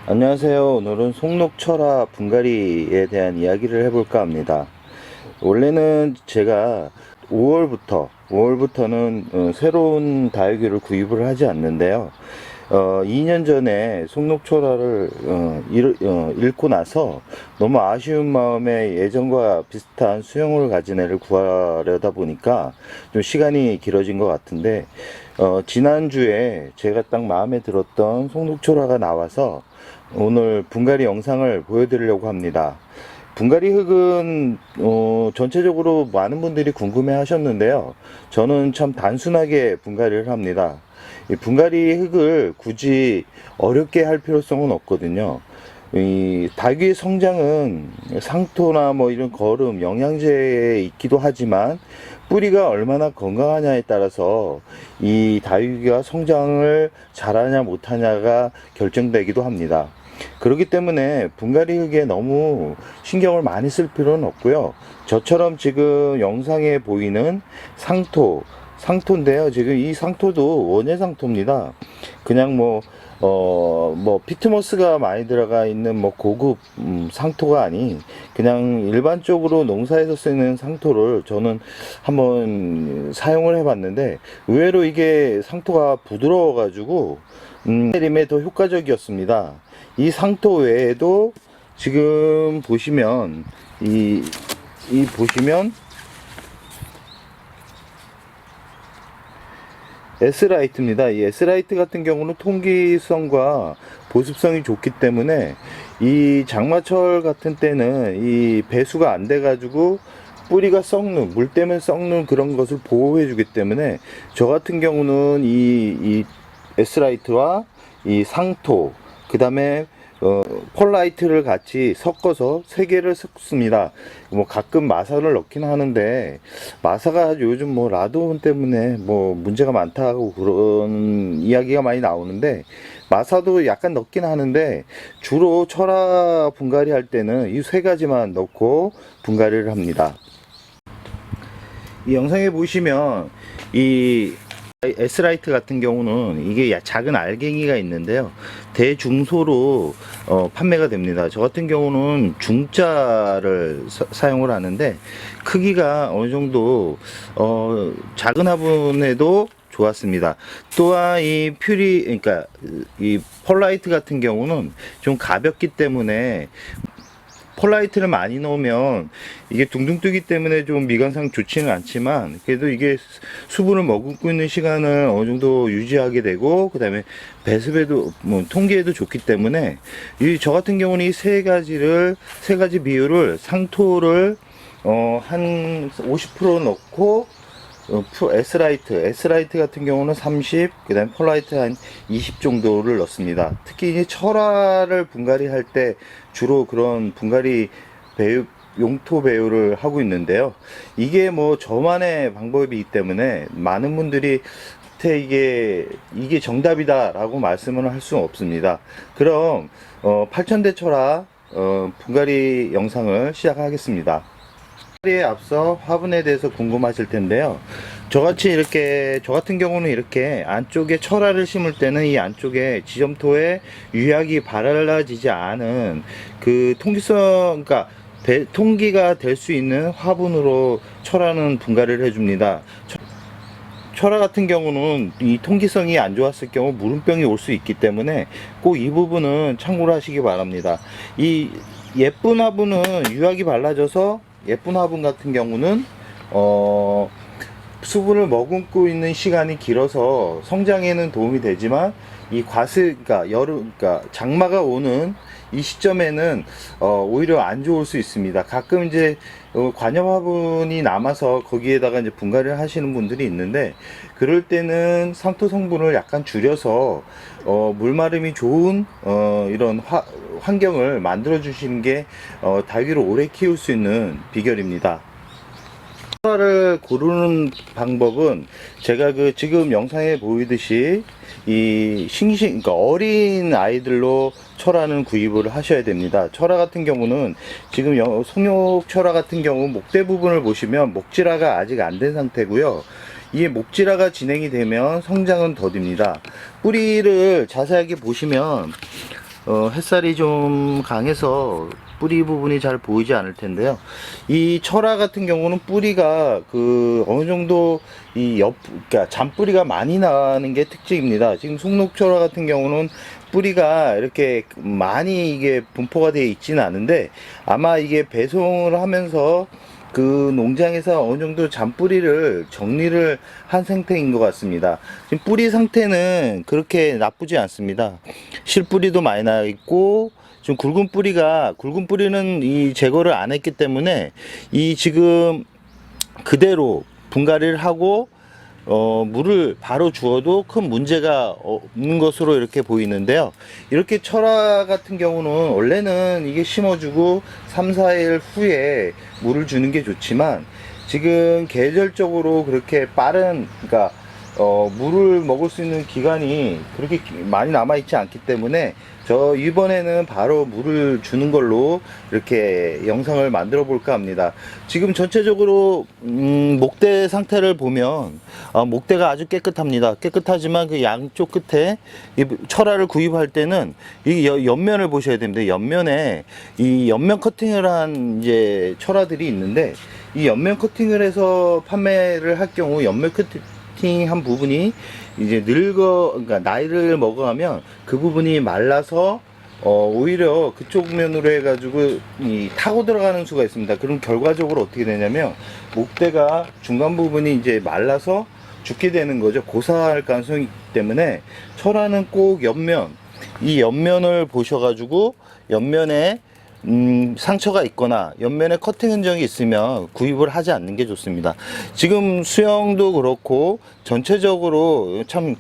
안녕하세요. 오늘은 송록철화 분갈이에 대한 이야기를 해볼까 합니다. 원래는 제가 5월부터는 새로운 다육이를 구입을 하지 않는데요. 2년 전에 송록철화를 잃고 나서 너무 아쉬운 마음에 예전과 비슷한 수영을 가진 애를 구하려다 보니까 좀 시간이 길어진 것 같은데, 지난주에 제가 딱 마음에 들었던 송록철화가 나와서 오늘 분갈이 영상을 보여드리려고 합니다. 분갈이 흙은 전체적으로 많은 분들이 궁금해 하셨는데요. 저는 참 단순하게 분갈이를 합니다. 이 분갈이 흙을 굳이 어렵게 할 필요성은 없거든요. 이 닭의 성장은 상토나 뭐 이런 거름, 영양제에 있기도 하지만 뿌리가 얼마나 건강하냐에 따라서 이 다육이가 성장을 잘하냐 못하냐가 결정되기도 합니다. 그렇기 때문에 분갈이 흙에 너무 신경을 많이 쓸 필요는 없고요. 저처럼 지금 영상에 보이는 상토인데요. 지금 이 상토도 원예 상토입니다. 그냥 피트모스가 많이 들어가 있는 고급 상토가 아닌 그냥 일반적으로 농사에서 쓰는 상토를 저는 한번 사용을 해봤는데, 의외로 이게 상토가 부드러워 가지고 내림에 더 효과적이었습니다. 이 상토 외에도 지금 보시면 보시면 S라이트입니다. 이 S라이트 같은 경우는 통기성과 보습성이 좋기 때문에 이 장마철 같은 때는 이 배수가 안 돼 가지고 뿌리가 썩는, 물 때문에 썩는 그런 것을 보호해 주기 때문에 저 같은 경우는 이 S라이트와 이 상토, 그 다음에 펄라이트를 같이 섞어서 세 개를 섞습니다. 가끔 마사를 넣긴 하는데, 마사가 요즘 라도온 때문에 문제가 많다고 그런 이야기가 많이 나오는데, 마사도 약간 넣긴 하는데 주로 철화 분갈이 할 때는 이 세 가지만 넣고 분갈이를 합니다. 이 영상에 보시면 이 S라이트 같은 경우는 이게 작은 알갱이가 있는데요, 대중소로 판매가 됩니다. 저 같은 경우는 중자를 사용을 하는데, 크기가 어느 정도 작은 화분에도 좋았습니다. 또한 그러니까 이 펄라이트 같은 경우는 좀 가볍기 때문에 펄라이트를 많이 넣으면 이게 둥둥 뜨기 때문에 좀 미관상 좋지는 않지만, 그래도 이게 수분을 머금고 있는 시간을 어느 정도 유지하게 되고, 그 다음에 배습에도 통기에도 좋기 때문에 저 같은 경우는 이 세 가지 비율을 상토를 한 50% 넣고, S라이트 같은 경우는 30, 그 다음에 펄라이트 한 20 정도를 넣습니다. 특히 이제 철화를 분갈이 할 때 주로 그런 분갈이 용토 배율을 하고 있는데요. 이게 저만의 방법이기 때문에 많은 분들이 이게 정답이다 라고 말씀을 할 수는 없습니다. 그럼 8000대 철화 분갈이 영상을 시작하겠습니다. 에 앞서 화분에 대해서 궁금하실 텐데요. 저 같은 경우는 이렇게 안쪽에 철화를 심을 때는 이 안쪽에 지점토에 유약이 발라지지 않은 그 통기성, 그러니까 통기가 될 수 있는 화분으로 철화는 분갈이를 해줍니다. 철화 같은 경우는 이 통기성이 안 좋았을 경우 무름병이 올 수 있기 때문에 꼭 이 부분은 참고를 하시기 바랍니다. 이 예쁜 화분은 유약이 발라져서, 예쁜 화분 같은 경우는 수분을 머금고 있는 시간이 길어서 성장에는 도움이 되지만, 그러니까 장마가 오는 이 시점에는 오히려 안 좋을 수 있습니다. 가끔 이제 관엽 화분이 남아서 거기에다가 이제 분갈이를 하시는 분들이 있는데, 그럴 때는 상토 성분을 약간 줄여서 물마름이 좋은 이런 환경을 만들어 주시는 게 다육이를 오래 키울 수 있는 비결입니다. 철화를 고르는 방법은 제가 지금 영상에 보이듯이 그러니까 어린 아이들로 철화는 구입을 하셔야 됩니다. 철화 같은 경우는 지금 송록 철화 같은 경우 목대 부분을 보시면 목질화가 아직 안 된 상태고요. 이게 목질화가 진행이 되면 성장은 더딥니다. 뿌리를 자세하게 보시면 햇살이 좀 강해서 뿌리 부분이 잘 보이지 않을 텐데요. 이 철화 같은 경우는 뿌리가 어느 정도 그러니까 잔뿌리가 많이 나는 게 특징입니다. 지금 송록철화 같은 경우는 뿌리가 이렇게 많이 이게 분포가 되어 있지는 않은데, 아마 이게 배송을 하면서 그 농장에서 어느 정도 잔뿌리를 정리를 한 상태인 것 같습니다. 지금 뿌리 상태는 그렇게 나쁘지 않습니다. 실뿌리도 많이 나 있고, 좀 굵은 뿌리는 이 제거를 안 했기 때문에 이 지금 그대로 분갈이를 하고 물을 바로 주어도 큰 문제가 없는 것으로 이렇게 보이는데요. 이렇게 철화 같은 경우는 원래는 이게 심어주고 3, 4일 후에 물을 주는 게 좋지만, 지금 계절적으로 그렇게 그러니까 물을 먹을 수 있는 기간이 그렇게 많이 남아 있지 않기 때문에 저 이번에는 바로 물을 주는 걸로 이렇게 영상을 만들어 볼까 합니다. 지금 전체적으로 목대 상태를 보면 목대가 아주 깨끗합니다. 깨끗하지만 그 양쪽 끝에 이 철화를 구입할 때는 이 옆면을 보셔야 됩니다. 옆면에 이 옆면 커팅을 한 이제 철화들이 있는데, 이 옆면 커팅을 해서 판매를 할 경우 옆면 커팅한 부분이 이제 그러니까 나이를 먹어가면 그 부분이 말라서 오히려 그쪽 면으로 해가지고 타고 들어가는 수가 있습니다. 그럼 결과적으로 어떻게 되냐면 목대가 중간 부분이 이제 말라서 죽게 되는 거죠. 고사할 가능성이 있기 때문에 철화는 꼭 이 옆면을 보셔가지고 옆면에 상처가 있거나 옆면에 커팅 흔적이 있으면 구입을 하지 않는 게 좋습니다. 지금 수영도 그렇고 전체적으로 참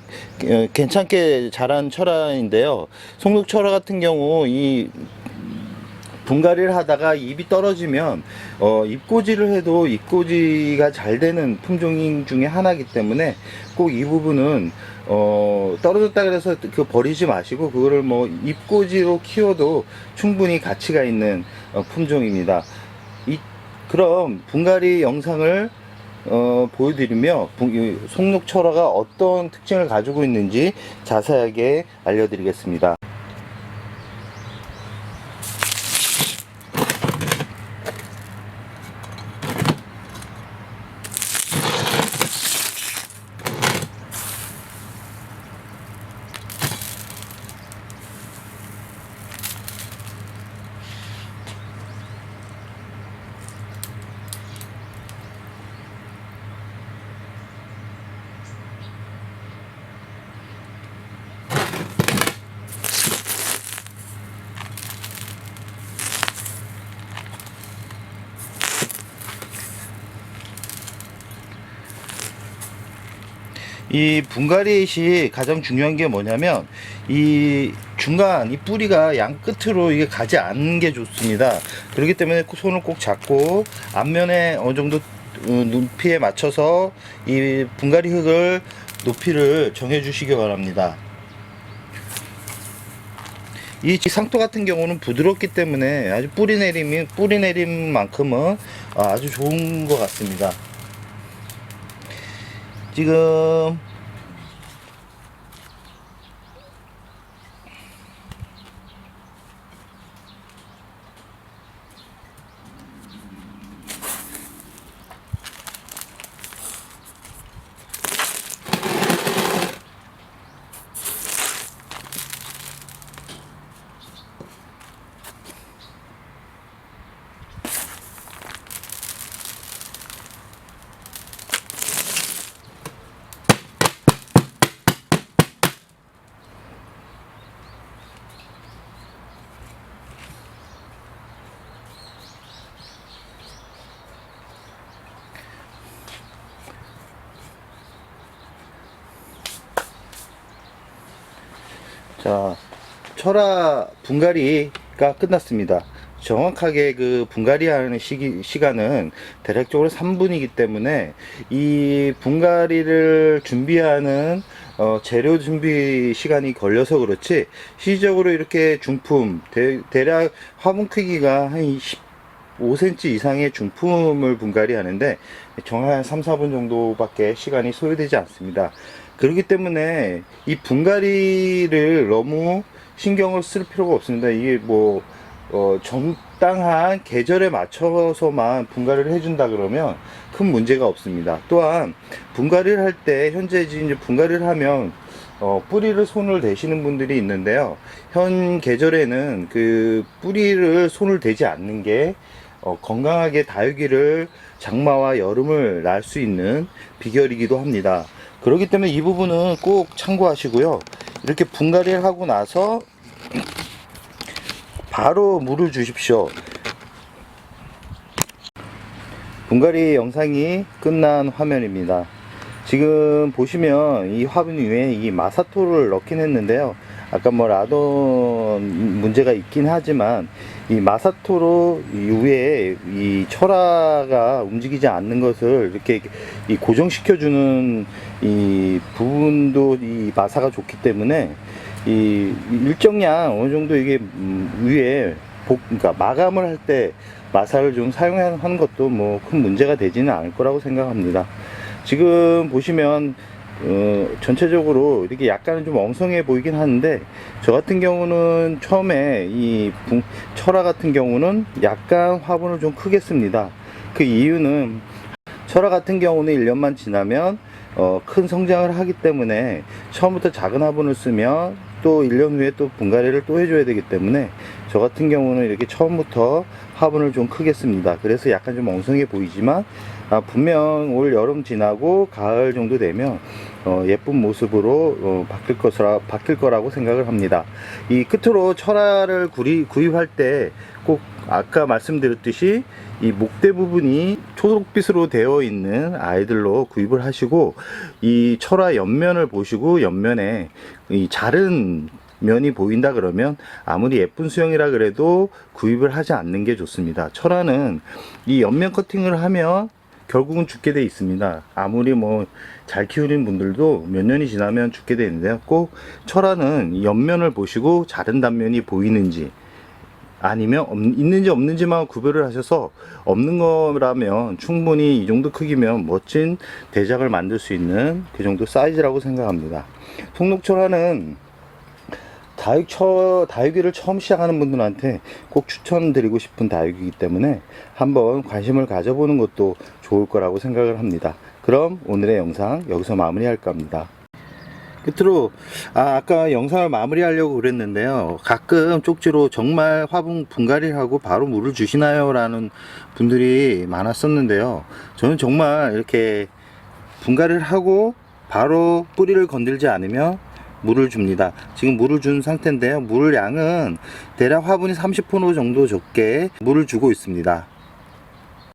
괜찮게 자란 철화인데요. 송록철화 같은 경우 이 분갈이를 하다가 잎이 떨어지면 잎꽂이를 해도 잎꽂이가 잘 되는 품종 중에 하나이기 때문에 꼭 이 부분은 떨어졌다 그래서 버리지 마시고 그거를 뭐 잎꽂이로 키워도 충분히 가치가 있는 품종입니다. 그럼 분갈이 영상을 보여드리며 송록철화가 어떤 특징을 가지고 있는지 자세하게 알려드리겠습니다. 이 분갈이 시 가장 중요한 게 뭐냐면 이 중간 이 뿌리가 양 끝으로 이게 가지 않는 게 좋습니다. 그렇기 때문에 손을 꼭 잡고 앞면에 어느 정도 높이에 맞춰서 이 분갈이 흙을 높이를 정해 주시기 바랍니다. 이 상토 같은 경우는 부드럽기 때문에 아주 뿌리 내림만큼은 아주 좋은 것 같습니다. 지금 자, 철화 분갈이가 끝났습니다. 정확하게 그 분갈이 하는 시간은 대략적으로 3분이기 때문에 이 분갈이를 준비하는 재료 준비 시간이 걸려서 그렇지, 시적으로 이렇게 중품 대략 화분 크기가 한 15cm 이상의 중품을 분갈이 하는데 정확히 한 3, 4분 정도밖에 시간이 소요되지 않습니다. 그렇기 때문에 이 분갈이를 너무 신경을 쓸 필요가 없습니다. 이게 뭐 적당한 계절에 맞춰서만 분갈이를 해준다 그러면 큰 문제가 없습니다. 또한 분갈이를 할 때 현재 이제 분갈이를 하면 뿌리를 손을 대시는 분들이 있는데요. 현 계절에는 그 뿌리를 손을 대지 않는 게 건강하게 다육이를 장마와 여름을 날 수 있는 비결이기도 합니다. 그렇기 때문에 이 부분은 꼭 참고하시고요. 이렇게 분갈이를 하고 나서 바로 물을 주십시오. 분갈이 영상이 끝난 화면입니다. 지금 보시면 이 화분 위에 이 마사토를 넣긴 했는데요. 아까 뭐 라돈 문제가 있긴 하지만 이 마사토로 이 위에 이 철화가 움직이지 않는 것을 이렇게 이 고정시켜주는 이 부분도 이 마사가 좋기 때문에 이 일정량 어느 정도 이게 위에 그러니까 마감을 할 때 마사를 좀 사용하는 것도 뭐 큰 문제가 되지는 않을 거라고 생각합니다. 지금 보시면 전체적으로 이렇게 약간은 좀 엉성해 보이긴 하는데, 저 같은 경우는 처음에 이 철화 같은 경우는 약간 화분을 좀 크게 씁니다. 그 이유는 철화 같은 경우는 1년만 지나면 큰 성장을 하기 때문에 처음부터 작은 화분을 쓰면 또 1년 후에 또 분갈이를 또 해줘야 되기 때문에 저 같은 경우는 이렇게 처음부터 화분을 좀 크게 씁니다. 그래서 약간 좀 엉성해 보이지만 분명 올 여름 지나고 가을 정도 되면 예쁜 모습으로 바뀔 거라고 생각을 합니다. 이 끝으로 철화를 구입할 때 꼭 아까 말씀드렸듯이 이 목대 부분이 초록빛으로 되어 있는 아이들로 구입을 하시고, 이 철화 옆면을 보시고 옆면에 이 자른 면이 보인다 그러면 아무리 예쁜 수영이라 그래도 구입을 하지 않는 게 좋습니다. 철화는 이 옆면 커팅을 하면 결국은 죽게 돼 있습니다. 아무리 뭐 잘 키우는 분들도 몇 년이 지나면 죽게 되는데요. 꼭 철화는 옆면을 보시고 자른 단면이 보이는지 아니면 있는지 없는지만 구별을 하셔서, 없는 거라면 충분히 이 정도 크기면 멋진 대작을 만들 수 있는 그 정도 사이즈라고 생각합니다. 통록철화는 다육이를 처음 시작하는 분들한테 꼭 추천드리고 싶은 다육이기 때문에 한번 관심을 가져보는 것도 좋을 거라고 생각을 합니다. 그럼 오늘의 영상 여기서 마무리할까 합니다. 끝으로 아까 영상을 마무리하려고 그랬는데요. 가끔 쪽지로 정말 화분 분갈이를 하고 바로 물을 주시나요? 라는 분들이 많았었는데요. 저는 정말 이렇게 분갈이를 하고 바로 뿌리를 건들지 않으면 물을 줍니다. 지금 물을 준 상태인데요. 물 양은 대략 화분이 30% 정도 적게 물을 주고 있습니다.